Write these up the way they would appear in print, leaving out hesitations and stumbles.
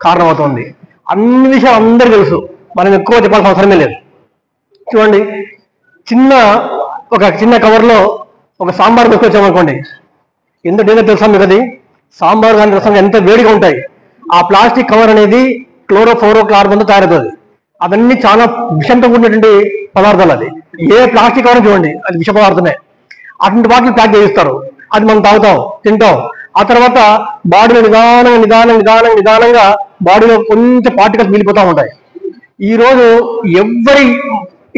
కారణమవుతుంది. అన్ని విషయాలు అందరికీ తెలుసు, మనం ఎక్కువ చెప్పాల్సిన అవసరమే లేదు. చూడండి, ఒక చిన్న కవర్లో ఒక సాంబార్ తీసుకొచ్చామనుకోండి, ఎంత డేంజర్ తెలుసా మీకు? అది సాంబార్ కానీ రసం ఎంత వేడిగా ఉంటాయి. ఆ ప్లాస్టిక్ కవర్ అనేది క్లోరోఫ్లోరోకార్బన్తో తయారవుతుంది. అవన్నీ చాలా విషంతో కూడినటువంటి పదార్థాలు. అది ఏ ప్లాస్టిక్ కవర్ చూడండి, అది విష పదార్థమే. అటువంటి వాటిని ప్యాక్ చేయిస్తారు, అది మనం తాగుతాం, తింటాం. ఆ తర్వాత బాడీలో నిదానంగా బాడీలో కొంచెం పార్టికల్స్ మిగిలిపోతూ ఉంటాయి. ఈ రోజు ఎవరి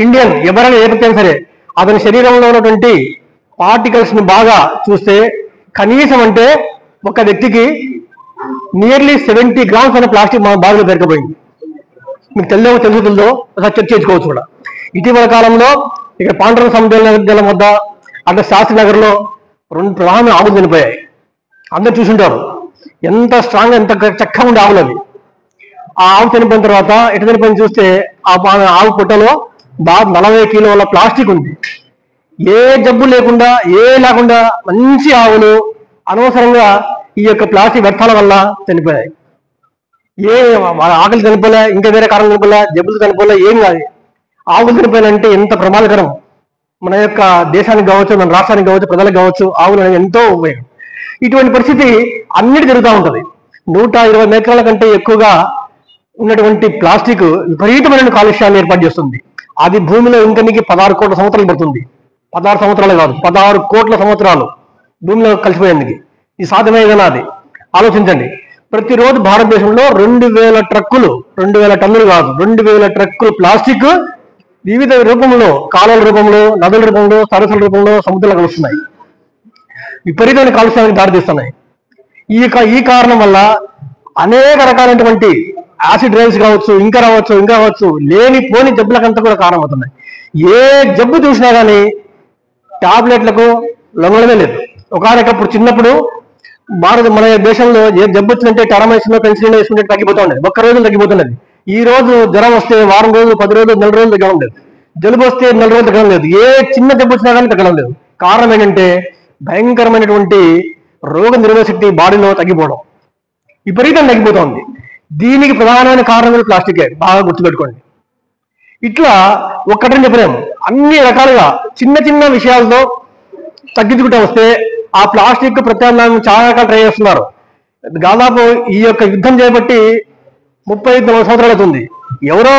ఇండియన్ ఎవరైనా ఏ వ్యక్తి సరే అతని శరీరంలో ఉన్నటువంటి పార్టికల్స్ ని బాగా చూస్తే కనీసం అంటే ఒక వ్యక్తికి నియర్లీ 70 గ్రామ్స్ అనే ప్లాస్టిక్ మన బాడీలో పెరగబోయింది. మీకు తెలుసుతుందో ఒకసారి చెక్ చేసుకోవచ్చు కూడా. ఇటీవల కాలంలో ఇక్కడ పాండురంగ సముద్రం వద్ద అంటే శాస్త్రి నగర్లో 2 ప్రధాన ఆవులు చనిపోయాయి. అందరు చూసుంటారు ఎంత స్ట్రాంగ్, ఎంత చక్కగా ఉండే ఆవులు అవి. ఆ ఆవు చనిపోయిన తర్వాత ఎటు చనిపోయిన చూస్తే ఆ ఆవు పుట్టలో బాగా 40 కిలోల ప్లాస్టిక్ ఉంది. ఏ జబ్బు లేకుండా మంచి ఆవులు అనవసరంగా ఈ యొక్క ప్లాస్టిక్ వ్యర్థాల వల్ల చనిపోయాయి. ఆకలి చనిపోలే, ఇంకా వేరే కారణం చనిపోలే, జబ్బులు చనిపోలే, ఏం కాదు. ఆవులు చనిపోయాలంటే ఎంత ప్రమాదకరం. మన యొక్క దేశానికి కావచ్చు, మన రాష్ట్రానికి కావచ్చు, ప్రజలకు కావచ్చు, ఆవులు అనేది ఎంతో ఉపయోగం. ఇటువంటి పరిస్థితి అన్నిటి జరుగుతూ ఉంటుంది. 120 మీటర్ల కంటే ఎక్కువగా ఉన్నటువంటి ప్లాస్టిక్ విపరీతమైన కాలుష్యాన్ని ఏర్పాటు చేస్తుంది. అది భూమిలో ఇంకనికి 16 కోట్ల సంవత్సరాలు పడుతుంది. 16 సంవత్సరాలు కాదు, 16 కోట్ల సంవత్సరాలు భూమిలో కలిసిపోయేందుకు. ఇది సాధ్యమయ్యేదనా? అది ఆలోచించండి. ప్రతిరోజు భారతదేశంలో 2000 ట్రక్కులు, 2000 టన్నులు కాదు, 2000 ట్రక్కులు ప్లాస్టిక్ వివిధ రూపంలో, కాలువల రూపంలో, నదుల రూపంలో, సరస్సుల రూపంలో సముద్రాలకు వస్తున్నాయి. విపరీతమైన కాలుష్యానికి దారితీస్తున్నాయి. ఈ కారణం వల్ల అనేక రకాలైనటువంటి యాసిడ్ రైన్స్ కావచ్చు, ఇంకా రావచ్చు, లేనిపోని జబ్బులకంతా కూడా కారణమవుతున్నాయి. ఏ జబ్బు చూసినా కానీ టాబ్లెట్లకు లొంగడమే లేదు. ఒకనప్పుడు చిన్నప్పుడు మన దేశంలో ఏ జబ్బు వచ్చిందంటే టెరామైసిన్, పెన్సిలిన్ వేసుకుంటే తగ్గిపోతూ ఉండేది, ఒక్క రోజులు తగ్గిపోతున్నది. ఈ రోజు జ్వరం వస్తే వారం రోజులు, 10 రోజులు, 4 రోజులు తగ్గడం లేదు. జలుబు వస్తే 4 రోజులు తగ్గడం లేదు. ఏ చిన్న జబ్బు వచ్చినా కానీ తగ్గడం లేదు. కారణం ఏంటంటే భయంకరమైనటువంటి రోగ నిరోధక శక్తి బాడీలో తగ్గిపోవడం, విపరీతం తగ్గిపోతుంది. దీనికి ప్రధానమైన కారణం ప్లాస్టికే, బాగా గుర్తుపెట్టుకోండి. ఇట్లా ఒక్కటని చెప్పలేము, అన్ని రకాలుగా చిన్న విషయాలతో తగ్గించుకుంటూ వస్తే ఆ ప్లాస్టిక్ ప్రత్యామ్నాయం చాలా రకాలు ట్రై చేస్తున్నారు. దాదాపు ఈ యొక్క యుద్ధం చేపట్టి 30-40 సంవత్సరాలు అవుతుంది. ఎవరో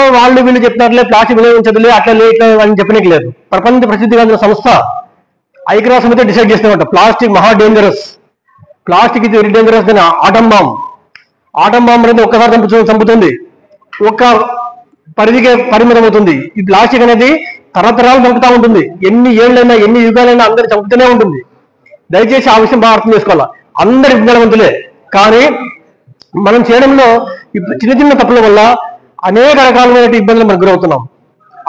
వీళ్ళు చెప్తున్నట్లే ప్లాస్టిక్ వినియోగించదులే, అట్లా ఇట్లా అని చెప్పడానికి లేదు. ప్రపంచ ప్రసిద్ధిగాంచిన సంస్థ ఐక్యరాజ్య సమితి డిసైడ్ చేస్తున్నమాట ప్లాస్టిక్ మహా డేంజరస్, ప్లాస్టిక్ ఇది వెరీ డేంజరస్ అని. ఆటం బాంబ్ అనేది ఒక్కసారి చంపుతుంది, ఒక్క పరిధికే పరిమితం అవుతుంది. ఈ ప్లాస్టిక్ అనేది తరతరాలు చంపుతూ ఉంటుంది. ఎన్ని ఏళ్ళైనా, ఎన్ని యుగాలైనా అందరూ చంపుతూనే ఉంటుంది. దయచేసి ఆ విషయం బాగా అర్థం చేసుకోవాలి. అందరి విజ్ఞానవంతులే, కానీ మనం చేయడంలో చిన్న తప్పుల వల్ల అనేక రకాలైన ఇబ్బందులు మనకు గురవుతున్నాం.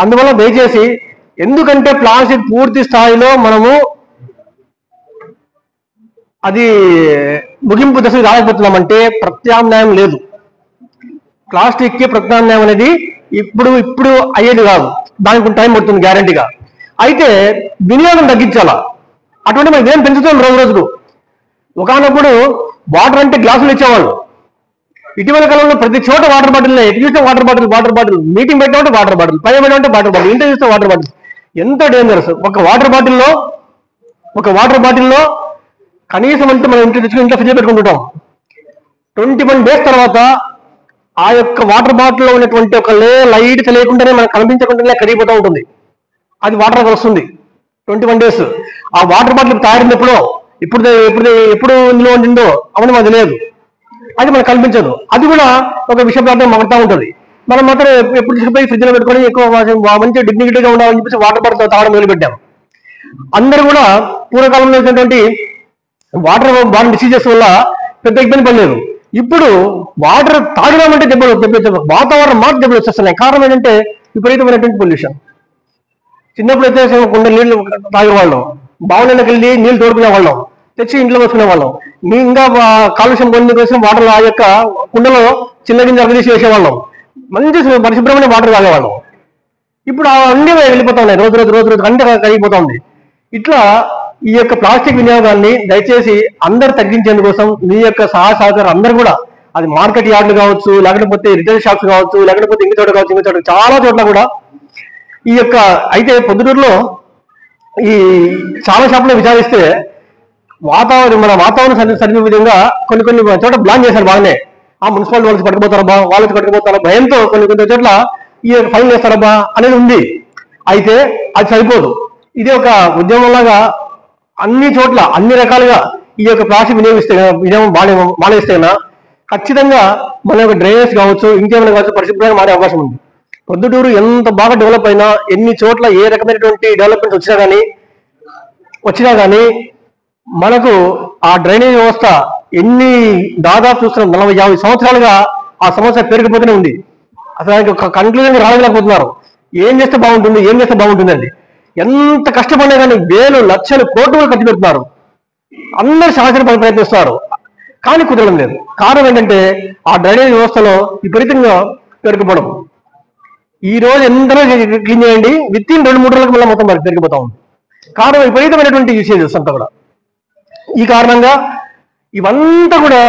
అందువల్ల దయచేసి, ఎందుకంటే ప్లాస్టిక్ పూర్తి స్థాయిలో మనము అది ముగింపు దశకు రాకపోతున్నామంటే ప్రత్యామ్నాయం లేదు. ప్లాస్టిక్ కి ప్రత్యామ్నాయం అనేది ఇప్పుడు అయ్యేది కాదు, దానికి టైం పడుతుంది గ్యారంటీగా. అయితే వినియోగం తగ్గించాలా. అటువంటి మనం ఏం పెంచుతాం రోజుకు. ఒకనప్పుడు వాటర్ అంటే గ్లాసులు ఇచ్చేవాళ్ళు. ఇటీవల కాలంలో ప్రతి చోట వాటర్ బాటిల్, ఎటు చూస్తే వాటర్ బాటిల్, మీటింగ్ పెట్టామంటే వాటర్ బాటిల్, పై పెట్టామంటే వాటర్ బాటిల్, ఇంట్లో చూస్తే వాటర్ బాటిల్. ఎంత డేంజరస్. ఒక వాటర్ బాటిల్లో కనీసం అంటే మనం ఇంట్లో ఫ్రిడ్జ్ పెట్టుకుంటుంటాం. 21 డేస్ తర్వాత ఆ యొక్క వాటర్ బాటిల్లో ఉన్నటువంటి ఒక లైట్ తెలియకుండానే మనకు కనిపించకుండానే కరిగిపోతూ ఉంటుంది. అది వాటర్ వస్తుంది 21 డేస్. ఆ వాటర్ బాటిల్ తయారైంది ఎప్పుడు ఇందులో ఉండిందో అవన్నీ మనకు తెలియదు, అది మనకు కనిపించదు. అది కూడా ఒక విష పదార్థం మగుతూ ఉంటుంది. మనం మాత్రం ఎప్పుడు తీసుకుపోయి ఫ్రిడ్జ్లో పెట్టుకొని ఎక్కువ మంచి డిగ్నిటీగా ఉండాలని చెప్పేసి వాటర్ బాటిల్ తాగడం మొదలుపెట్టాం. అందరూ కూడా పూర్వకాలంలో వచ్చినటువంటి వాటర్ బాటిల్ డిసీజెస్ వల్ల పెద్ద ఇబ్బంది పడలేదు. ఇప్పుడు వాటర్ తాగినామంటే దెబ్బలు, వాతావరణం మాత్రం దెబ్బలు వచ్చేస్తున్నాయి. కారణం ఏంటంటే విపరీతమైనటువంటి పొల్యూషన్. చిన్నప్పుడు అయితే కుండ నీళ్లు తాగేవాళ్ళం, బావులకి వెళ్ళి నీళ్లు తోడుకునే వాళ్ళం, తెచ్చి ఇంట్లో వేసుకునే వాళ్ళం. ఇంకా కాలుష్యం పొంది కోసం వాటర్ ఆ యొక్క కుండలో చిన్న గింజ అభివృద్ధి చేసేవాళ్ళం, మంచి పరిశుభ్రమైన వాటర్ తాగేవాళ్ళం. ఇప్పుడు అన్నీ వెళ్ళిపోతా ఉన్నాయి, రోజు అంటే కరిగిపోతా ఉంది. ఇట్లా ఈ యొక్క ప్లాస్టిక్ వినియోగాన్ని దయచేసి అందరు తగ్గించేందుకోసం మీ యొక్క సహకారం అందరూ కూడా అది మార్కెట్ యార్డులు కావచ్చు, లేకపోతే రిటైల్ షాప్స్ కావచ్చు, లేకపోతే ఇంక చోట కావచ్చు, ఇంక చోట చాలా చోట్ల కూడా ఈ యొక్క అయితే పొద్దుటూరులో ఈ చాలా షాపులో విచారిస్తే మన వాతావరణం సరిపే విధంగా కొన్ని చోట ప్లాన్ చేశారు బాగానే. ఆ మున్సిపాలిటీ వాళ్ళకి పట్టుకుపోతారబ్బా, వాళ్ళకి పట్టుకుపోతారా భయంతో కొన్ని చోట్ల ఈ ఫైన్ చేస్తారబ్బా అనేది ఉంది. అయితే అది సరిపోదు. ఇది ఒక ఉద్యమంలాగా అన్ని చోట్ల అన్ని రకాలుగా ఈ యొక్క ప్లాస్టిక్ వినియోగం మానేస్తేనా ఖచ్చితంగా మన యొక్క డ్రైనేజ్ కావచ్చు, ఇంకేమైనా కావచ్చు పరిశుభ్రంగా మారే అవకాశం ఉంది. పొద్దుటూరు ఎంత బాగా డెవలప్ అయినా, ఎన్ని చోట్ల ఏ రకమైనటువంటి డెవలప్మెంట్ వచ్చినా కానీ మనకు ఆ డ్రైనేజ్ వ్యవస్థ దాదాపు చూస్తున్న 40-50 సంవత్సరాలుగా ఆ సమస్య పెరిగిపోతూనే ఉంది. అసలు ఒక కన్క్లూజన్ రాలేకపోతున్నారు. ఏం చేస్తే బాగుంటుంది అండి. ఎంత కష్టపడినా కానీ వేలు లక్షలు కోట్లు ఖర్చు పెడుతున్నారు. అందరూ సహజ ప్రయత్నిస్తున్నారు, కానీ కుదరడం లేదు. కారణం ఏంటంటే ఆ డ్రైనేజ్ వ్యవస్థలో విపరీతంగా పెరిగిపోవడం. ఈ రోజు ఎంతలో క్లీన్ చేయండి, విత్ ఇన్ 2-3 రోజులకు మళ్ళీ మొత్తం పెరిగిపోతా ఉంది. కారణం విపరీతమైనటువంటి యూసేజెస్ అంతా కూడా. ఈ కారణంగా ఇవంతా కూడా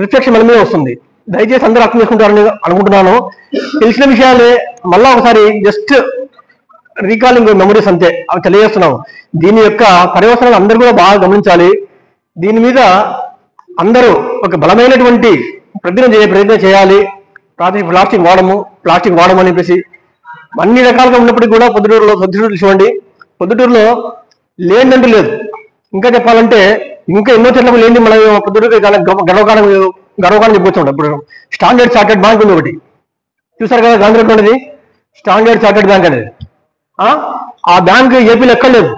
రిఫ్లెక్షన్ మన మీద వస్తుంది. దయచేసి అందరూ అర్థం చేసుకుంటారని అనుకుంటున్నాను. తెలిసిన విషయాలే మళ్ళా ఒకసారి జస్ట్ రీకాలింగ్ మెమరీస్ అంతే అవి తెలియజేస్తున్నాము. దీని యొక్క పర్యవసనాలు అందరూ కూడా బాగా గమనించాలి. దీని మీద అందరూ ఒక బలమైనటువంటి ప్రయత్నం చేయాలి. ప్లాస్టిక్ వాడము అని చెప్పేసి అన్ని రకాలుగా ఉన్నప్పటికీ కూడా పొద్దుటూరు చూడండి, పొద్దుటూరులో లేదంటూ లేదు. ఇంకా చెప్పాలంటే ఇంకా ఎన్నో చెట్లకు లేని మన పొద్దుటూరు గర్వకారణం చెప్పొచ్చు. ఇప్పుడు స్టాండర్డ్ చార్టెడ్ బ్యాంక్ ఉంది ఒకటి, చూసారు కదా గాంధీ ఉండేది స్టాండర్డ్ చార్టెడ్ బ్యాంక్ అనేది. ఆ బ్యాంక్ ఏపీలో ఎక్కడ లేదు,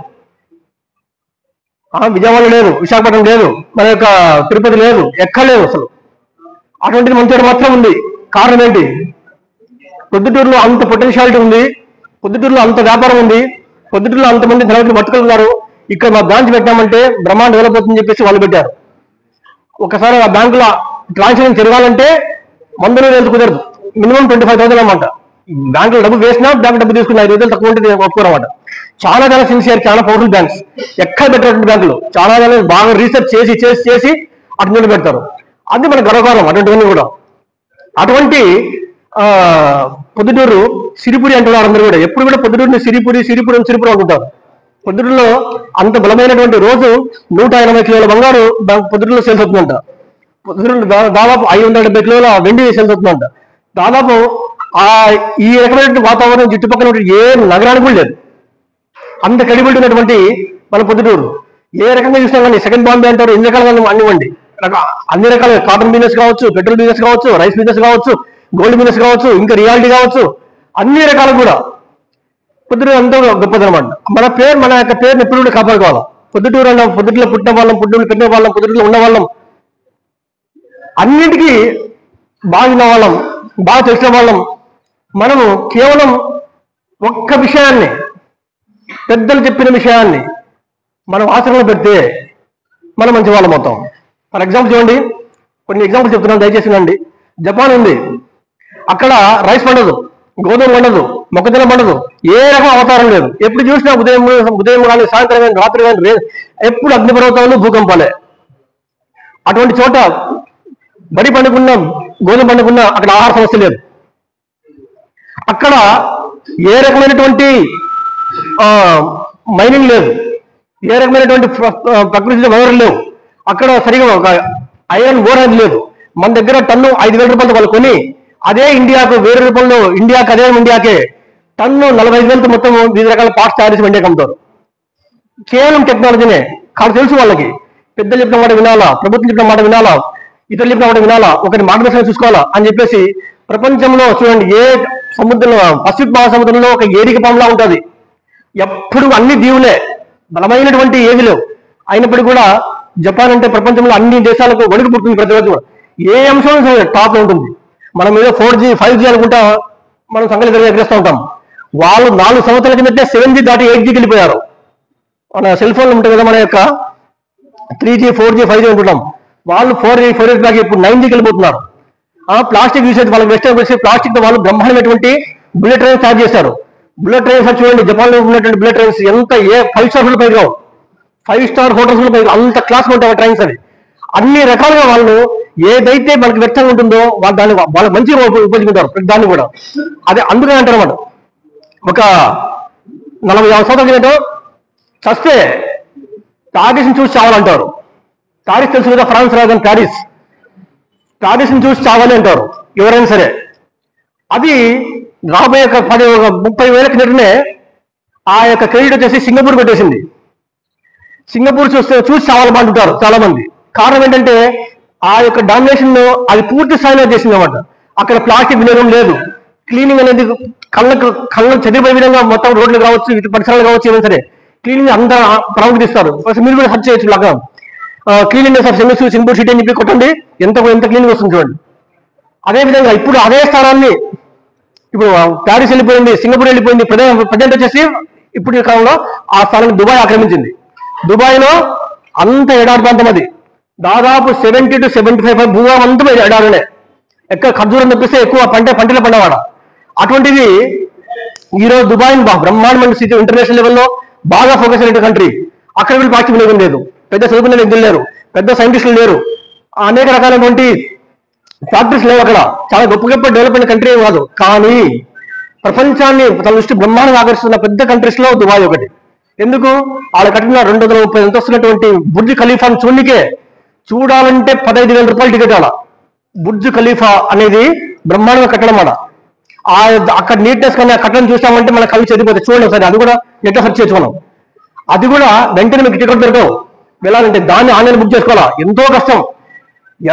విజయవాడ లేదు, విశాఖపట్నం లేదు, మన యొక్క తిరుపతి లేదు, ఎక్కడ లేదు అసలు. అటువంటిది మన చోట మాత్రం ఉంది. కారణం ఏంటి? పొద్దుటూరులో అంత పొటెన్షియాలిటీ ఉంది, పొద్దుటూరులో అంత వ్యాపారం ఉంది, పొద్దుటూరులో అంతమంది ధనవంతులు బతుకుతున్నారు. ఇక్కడ మా బ్రాంచ్ పెట్టామంటే బ్రహ్మాండ డెవలప్ అవుతుందని చెప్పేసి వాళ్ళు పెట్టారు. ఒకసారి ఆ బ్యాంకులో ట్రాన్సాక్షన్ జరగాలంటే 100,000 కుదరదు, మినిమం 25,000 అన్నమాట. బ్యాంకులో డబ్బు వేసినా బ్యాంక్ డబ్బు తీసుకున్న 5,000 తక్కువ ఉంటే ఒప్పుకోరన్నమాట. చాలా సిన్సియర్, చాలా పవర్ఫుల్ బ్యాంక్స్, ఎక్కడ పెట్టేటువంటి బ్యాంకులు చాలా బాగా రీసెర్చ్ చేసి అటు పెడతారు. అది మన గర్వకారణం అటువంటివన్నీ కూడా. అటువంటి పొద్దుటూరు సిరిపురి అంటున్నారు అందరూ కూడా. ఎప్పుడు కూడా పొద్దుటూరుని సిరిపురి అంటుంటారు. పొద్దుటూరులో అంత బలమైనటువంటి రోజు 180 కిలోల బంగారు పొద్దుటూరులో సేల్స్ అవుతుందంట. పొద్దుటూరులో దాదాపు 570 కిలోల వెండి సేల్స్ అవుతుందంట. దాదాపు ఈ రకమైనటువంటి వాతావరణం చుట్టుపక్కల ఏ నగరానికి కూడా లేదు. అంత క్రెడిబిలిటీ ఉన్నటువంటి మన పొద్దుటూరు. ఏ రకంగా చూసినా కానీ సెకండ్ బాంబే అంటారు, ఎన్ని రకాలుగా అన్నివ్వండి, అన్ని రకాల కాటన్ బిజినెస్ కావచ్చు, పెట్రోల్ బిజినెస్ కావచ్చు, రైస్ బిజినెస్ కావచ్చు, గోల్డ్ బిజినెస్ కావచ్చు, ఇంకా రియాలిటీ కావచ్చు, అన్ని రకాలు కూడా పొద్దుటూరు అంతా గొప్పదనమాట. మన యొక్క పేరుని ఎప్పుడు కూడా కాపాడుకోవాలి. పొద్దుటూరు అన్న పొద్దుటూరులో పుట్టిన వాళ్ళం, పొద్దుటూరు పెట్టిన వాళ్ళం, పొద్దుటూరులో ఉన్న వాళ్ళం, అన్నిటికీ బాగున్న వాళ్ళం, బాగా తెలిసిన వాళ్ళం. మనము కేవలం ఒక్క విషయాన్ని, పెద్దలు చెప్పిన విషయాన్ని మనం ఆచరణలో పెడితే మనం మంచి వాళ్ళం అవుతాం. ఫర్ ఎగ్జాంపుల్ చూడండి, కొన్ని ఎగ్జాంపుల్ చెప్తున్నాను, దయచేసి వినండి. జపాన్ ఉంది, అక్కడ రైస్ పండదు, గోధుమ పండదు, మొక్కజొన్న పండదు, ఏ రకం అవతారం లేదు. ఎప్పుడు చూసినా ఉదయం కానీ సాయంత్రం కానీ రాత్రి కానీ ఎప్పుడు అగ్నిపర్వతాలు, భూకంపాలే. అటువంటి చోట బడి పండుకున్న, గోధుమ పండుకున్న అక్కడ ఆహార సమస్య లేదు. అక్కడ ఏ రకమైనటువంటి మైనింగ్ లేదు, ఏ రకమైనటువంటి ప్రకృతి వనరులు లేవు. అక్కడ సరిగా ఒక ఐరన్ ఓర్ అనేది లేదు. మన దగ్గర టన్ను 5,000 రూపాయలతో వాళ్ళు కొని అదే ఇండియాకు వేరే రూపంలో ఇండియాకే టన్ను 45,000తో మొత్తం వివిధ రకాల పార్ట్స్ తయారు చేసి ఇండియాకి అమ్ముతారు. కేవలం టెక్నాలజీనే. కాబట్టి తెలుసు వాళ్ళకి, పెద్దలు చెప్పిన మాట వినాలా, ప్రభుత్వం చెప్పిన మాట వినాలా, ఇతరులు చెప్పిన మాట వినాలా, ఒకరి మార్గదర్శనం చూసుకోవాలా అని చెప్పేసి ప్రపంచంలో చూడండి, ఏ సముద్రంలో పసిఫిక్ మహాసముద్రంలో ఒక ఏరిక పాములా ఉంటుంది. ఎప్పుడు అన్ని దీవులే, బలమైనటువంటి ఏవి లేవు. అయినప్పటికీ కూడా జపాన్ అంటే ప్రపంచంలో అన్ని దేశాలకు వణుకు పుడుతుంది. ప్రతిరోజు ఏ అంశం టాప్ లో ఉంటుంది. మనం ఏదో 4G 5G అనుకుంటా మనం సంగతి ఎగరేస్తూ ఉంటాం. వాళ్ళు 4 సంవత్సరాల కిందటే 7G దాటి 8Gకి వెళ్ళిపోయారు. మన సెల్ ఫోన్లు ఉంటాయి కదా, మన యొక్క 3G 4G 5G అనుకుంటాం. వాళ్ళు 4 years దాకా ఇప్పుడు 9Gకి వెళ్ళిపోతున్నారు. ప్లాస్టిక్ యూసేజ్ వాళ్ళకి వెస్టర్న్ వచ్చి ప్లాస్టిక్ తో వాళ్ళు బ్రహ్మాండమైనటువంటి బుల్లెట్ ట్రైన్స్ తయారు చేశారు. బుల్లెట్ ట్రైన్స్ చూడండి, జపాన్ లో ఉన్నటువంటి బుల్లెట్ ట్రైన్స్ ఎంత 5 స్టార్ పైగా 5 స్టార్ హోటల్స్ పైగా అంత క్లాస్ ఉంటాయి ట్రైన్స్. అవి అన్ని రకాలుగా వాళ్ళు ఏదైతే మనకి వ్యక్తంగా ఉంటుందో దాన్ని వాళ్ళు మంచిగా ఉపయోగించుకుంటారు దాన్ని కూడా. అదే అందుకని అంటారు అన్నమాట, ఒక 40-50 సంవత్సరాల క్రితం చస్తే ప్యారిస్ని చూసి చావాలంటారు. ప్యారిస్ తెలుసు కదా, ఫ్రాన్స్ రాజధాని ప్యారిస్. ప్యారిస్ని చూసి చావాలి అంటారు ఎవరైనా సరే. అది రాబోయే 30 ఏళ్ల కిందటనే ఆ యొక్క క్రెడిట్ వచ్చేసి సింగపూర్ పెట్టేసింది. సింగపూర్ చూసి చావాలంటారు చాలా మంది. కారణం ఏంటంటే ఆ యొక్క డామినేషన్ అది పూర్తి స్థాయిలో చేసింది అన్నమాట. అక్కడ ప్లాస్టిక్ వినియోగం లేదు, క్లీనింగ్ అనేది కళ్ళకు చదివిపోయే విధంగా మొత్తం రోడ్లు కావచ్చు, ఇటు పరిసరాలు కావచ్చు, ఏదైనా సరే క్లీనింగ్ అంతా ప్రాముఖ్యత. మీరు కూడా సర్చ్ చేయొచ్చు లాగా క్లీనింగ్ ఆఫ్ సింగపూర్ సిటీ అని చెప్పి కొట్టండి, ఎంత క్లీనింగ్ వస్తుంది చూడండి. అదేవిధంగా ఇప్పుడు అదే స్థానాన్ని ఇప్పుడు ప్యారిస్ వెళ్ళిపోయింది, సింగపూర్ వెళ్ళిపోయింది. ప్రజెంట్ వచ్చేసి ఇప్పుడు ఈ కాలంలో ఆ స్థానాన్ని దుబాయ్ ఆక్రమించింది. దుబాయ్లో అంత ఎడారి ప్రాంతం, అది దాదాపు 70 to 75% భూభాగం అంతా ఎడారులే. ఎక్కడ ఖర్జూరం తప్పిస్తే ఎక్కువ పంటలు పండవాడ. అటువంటిది ఈరోజు దుబాయ్ బ్రహ్మాండమైన సిటీ, ఇంటర్నేషనల్ లెవెల్లో బాగా ఫోకస్ అయిన కంట్రీ. అక్కడ వీళ్ళు ప్లాస్టిక్ వినియోగం లేదు, పెద్ద చదువుకునే వ్యక్తులు లేరు, పెద్ద సైంటిస్టులు లేరు, అనేక రకాలైనటువంటి ఫ్యాక్టరీస్ లేవు అక్కడ. చాలా గొప్ప డెవలప్ అయిన కంట్రీ కాదు, కానీ ప్రపంచాన్ని తన దృష్టి బ్రహ్మాండంగా ఆకర్షిస్తున్న పెద్ద కంట్రీస్ లో దుబాయ్ ఒకటి. ఎందుకు? వాళ్ళు కట్టిన 230 అంతస్తున్నటువంటి బుర్జ్ ఖలీఫాను చూడాలంటే 15,000 రూపాయలు టికెట్. అలా బుర్జ్ ఖలీఫా అనేది బ్రహ్మాండంగా కట్టడం అలా. అక్కడ నీట్నెస్ కానీ ఆ కట్టడం చూసామంటే మన కళ్ళు చెదిపోతే చూడండి ఒకసారి. అది కూడా నెట్లో సెర్చ్ చేసుకోవడం, అది కూడా వెంటనే మీకు టికెట్ దొరకవు. వెళ్ళాలంటే దాన్ని ఆన్లైన్ బుక్ చేసుకోవాలా, ఎంతో కష్టం.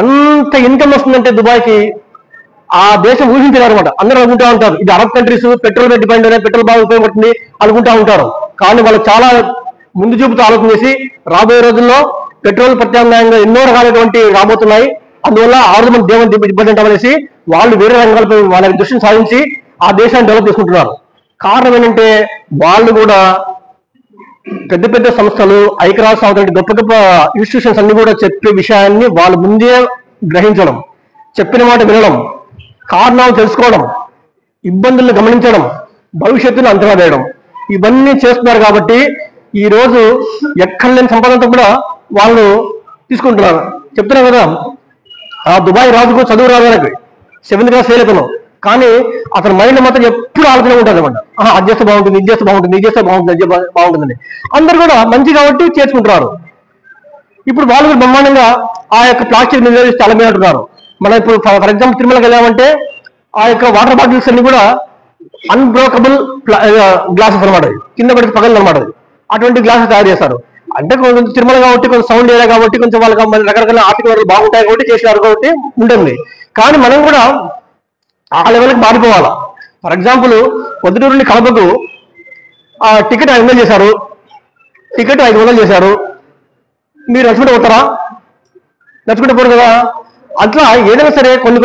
ఎంత ఇన్కమ్ వస్తుందంటే దుబాయ్కి ఆ దేశం ఊహించారు అనమాట. అందరూ అనుకుంటా ఉంటారు ఇది అరబ్ కంట్రీస్, పెట్రోల్ మీద డిపెండ్ అయినా, పెట్రోల్ బాగా ఉపయోగపడుతుంది అనుకుంటా ఉంటారు. కానీ వాళ్ళు చాలా ముందు చూపుతూ ఆలోచన చేసి రాబోయే రోజుల్లో పెట్రోల్ ప్రత్యామ్నాయంగా ఎన్నో రకాలైనటువంటి రాబోతున్నాయి. అందువల్ల 6 మంది దేవుని ఇబ్బంది అంటామనేసి వాళ్ళు వేరే రంగాలపై వాళ్ళ దృష్టిని సాధించి ఆ దేశాన్ని డెవలప్ చేసుకుంటున్నారు. కారణం ఏంటంటే వాళ్ళు కూడా పెద్ద పెద్ద సంస్థలు, ఐక్యరాజ్య సమితి, గొప్ప గొప్ప ఇన్స్టిట్యూషన్స్ అన్ని కూడా చెప్పే విషయాన్ని వాళ్ళు ముందే గ్రహించడం, చెప్పిన మాట వినడం, కారణాలు తెలుసుకోవడం, ఇబ్బందులను గమనించడం, భవిష్యత్తును అంచనా వేయడం, ఇవన్నీ చేస్తున్నారు. కాబట్టి ఈ రోజు ఎక్కడ లేని సంపదంతా కూడా వాళ్ళు తీసుకుంటున్నారు. చెప్తున్నారు కదా, ఆ దుబాయ్ రాజుకు చదువు రాదు, ఆయనకి 7th క్లాస్ ఫెయిల్ అయిపోయినాం, కానీ అతని మైండ్ మాత్రం ఎప్పుడు ఆలోచన ఉంటుంది అనమాట. అది చేస్తే బాగుంటుంది, ఇది చేస్తే బాగుంటుంది, ఇది చేస్తే బాగుంటుంది, బాగుంటుందని అందరు కూడా మంచి కాబట్టి చేర్చుకుంటున్నారు. ఇప్పుడు వాళ్ళు కూడా బ్రహ్మాండంగా ఆ యొక్క ప్లాస్టిక్ నిరోధిస్తే చాలా మీద అంటున్నారు. మనం ఇప్పుడు ఫర్ ఎగ్జాంపుల్ తిరుమలకి వెళ్ళామంటే ఆ యొక్క వాటర్ బాటిల్స్ అన్ని కూడా అన్బ్రోకబుల్ గ్లాసెస్ అనమాట, కింద పడి పగలు అనమాట. అటువంటి గ్లాసెస్ తయారు చేస్తారు. అంటే కొంచెం తిరుమల కాబట్టి, కొంచెం సౌండ్ ఏరియా కాబట్టి, కొంచెం వాళ్ళకి రకరకాల ఆర్థిక వనరులు బాగుంటాయి కాబట్టి చేసినారు కాబట్టి ఉంటుంది. కానీ మనం కూడా ఆ లెవెల్కి మారిపోవాలా. ఫర్ ఎగ్జాంపుల్ పొద్దుటూరు నుండి కడపకు టికెట్ 500 చేశారు, టికెట్ 500 చేశారు. మీరు నడుచుకుంటూ పోతారా? నడుచుకుంటూ పోరు కదా. అట్లా ఏదైనా సరే కొన్ని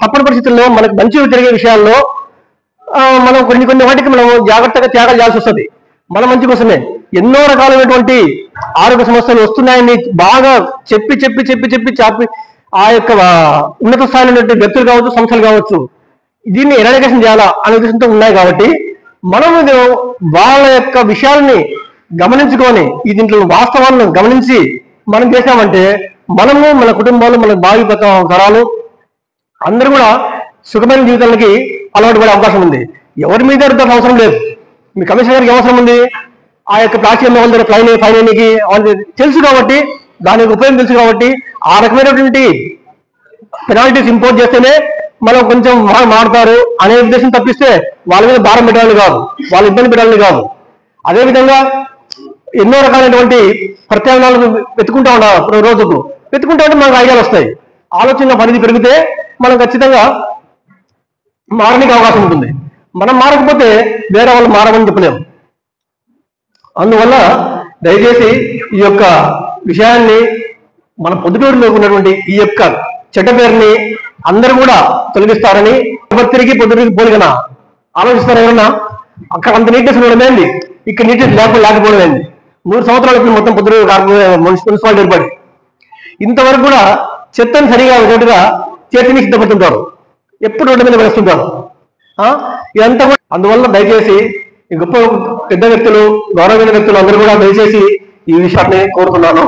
తప్పని పరిస్థితుల్లో మనకు మంచి జరిగే విషయాల్లో మనం కొన్ని వాటికి మనం జాగ్రత్తగా త్యాగాలు చేయాల్సి వస్తుంది. మన మంచి కోసమే ఎన్నో రకాలైనటువంటి ఆరోగ్య సమస్యలు వస్తున్నాయని బాగా చెప్పి ఆ యొక్క ఉన్నత స్థాయిలో వ్యక్తులు కావచ్చు, సంస్థలు కావచ్చు, దీన్ని ఎరాడికేషన్ చేయాలా అనే ఉద్దేశంతో ఉన్నాయి. కాబట్టి మనం వాళ్ళ యొక్క విషయాలని గమనించుకొని ఈ దీంట్లో వాస్తవాలను గమనించి మనం చేసామంటే మనము, మన కుటుంబాలు, మన భావి తరాలు అందరూ కూడా సుఖమైన జీవితానికి అలవాటు పడే అవకాశం ఉంది. ఎవరి మీద అవసరం లేదు. మీ కమిషనర్ గారికి అవసరం ఉంది ఆ యొక్క ప్లాస్టిక్ వాళ్ళ దగ్గర ఫైన్ అయ్యకి తెలుసు కాబట్టి, దాని యొక్క ఉపయోగం తెలుసు కాబట్టి ఆ రకమైనటువంటి పెనాల్టీస్ ఇంపోజ్ చేస్తేనే మనం కొంచెం మారుతారు అనే ఉద్దేశం తప్పిస్తే వాళ్ళ మీద భారం పెట్టాలని కాదు, వాళ్ళ ఇబ్బంది పెట్టాలని కాదు. అదేవిధంగా ఎన్నో రకాలైనటువంటి ప్రత్యామ్నాయాలు వెతుకుంటా ఉండాలి. రోజుకు వెతుకుంటా ఉంటే మనకు ఐడియాలు వస్తాయి. ఆలోచన పరిధి పెరిగితే మనం ఖచ్చితంగా మారడానికి అవకాశం ఉంటుంది. మనం మారకపోతే వేరే వాళ్ళు మారమని చెప్పలేము. అందువల్ల దయచేసి ఈ యొక్క విషయాన్ని మన పొద్దుటూరులో ఉన్నటువంటి ఈ యొక్క చెడ్డ పేరుని అందరూ కూడా తొలగిస్తారని, తిరిగి పొద్దుటూరికి పోలిగన ఆలోచిస్తారు. ఎవరన్నా అక్కడ అంత నీట్నెస్ ఉండడమేంది, ఇక్కడ నీట్నెస్ లేకపోవడం ఏంది? 100 సంవత్సరాలకి మొత్తం పొద్దుటూరు మున్సిపాలిటీ ఏర్పడి ఇంతవరకు కూడా చెత్తను సరిగా ఒకటిగా చేతిని సిద్ధపడుతుంటారు, ఎప్పుడు రోడ్డు మీద వేస్తుంటారు. ఇదంతా కూడా అందువల్ల దయచేసి ఈ గొప్ప పెద్ద వ్యక్తులు, గౌరవమైన వ్యక్తులు అందరూ కూడా దయచేసి ఈ విషయాన్ని కోరుతున్నాను.